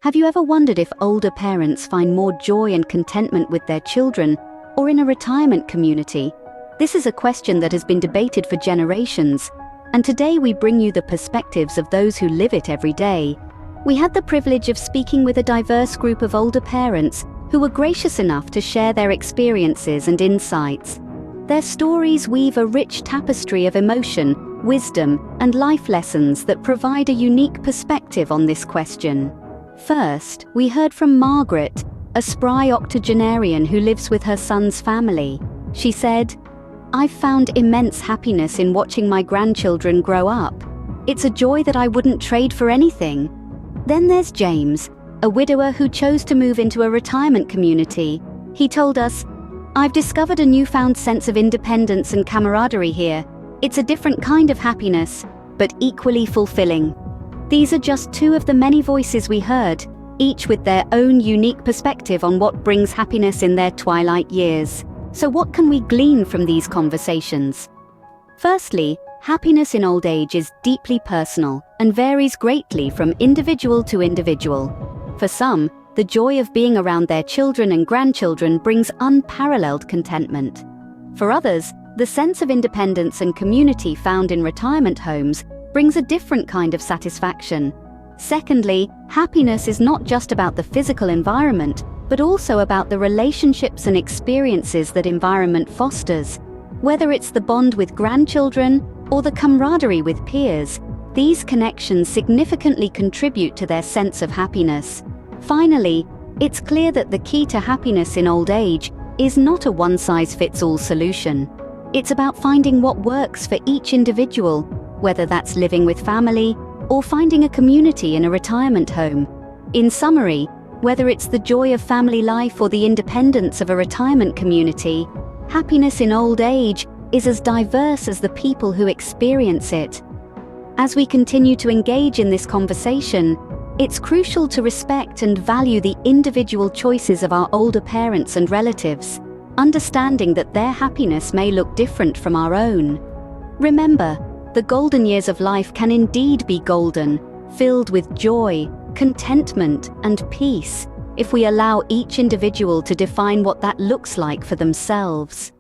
Have you ever wondered if older parents find more joy and contentment with their children or in a retirement community? This is a question that has been debated for generations, and today we bring you the perspectives of those who live it every day. We had the privilege of speaking with a diverse group of older parents who were gracious enough to share their experiences and insights. Their stories weave a rich tapestry of emotion, wisdom, and life lessons that provide a unique perspective on this question. First, we heard from Margaret, a spry octogenarian who lives with her son's family. She said, "I've found immense happiness in watching my grandchildren grow up. It's a joy that I wouldn't trade for anything." Then there's James, a widower who chose to move into a retirement community. He told us, "I've discovered a newfound sense of independence and camaraderie here. It's a different kind of happiness, but equally fulfilling." These are just two of the many voices we heard, each with their own unique perspective on what brings happiness in their twilight years. So what can we glean from these conversations? Firstly, happiness in old age is deeply personal and varies greatly from individual to individual. For some, the joy of being around their children and grandchildren brings unparalleled contentment. For others, the sense of independence and community found in retirement homes brings a different kind of satisfaction. Secondly, happiness is not just about the physical environment, but also about the relationships and experiences that environment fosters. Whether it's the bond with grandchildren or the camaraderie with peers, these connections significantly contribute to their sense of happiness. Finally, it's clear that the key to happiness in old age is not a one-size-fits-all solution. It's about finding what works for each individual, whether that's living with family or finding a community in a retirement home. In summary, whether it's the joy of family life or the independence of a retirement community, happiness in old age is as diverse as the people who experience it. As we continue to engage in this conversation, it's crucial to respect and value the individual choices of our older parents and relatives, understanding that their happiness may look different from our own. Remember, the golden years of life can indeed be golden, filled with joy, contentment, and peace, if we allow each individual to define what that looks like for themselves.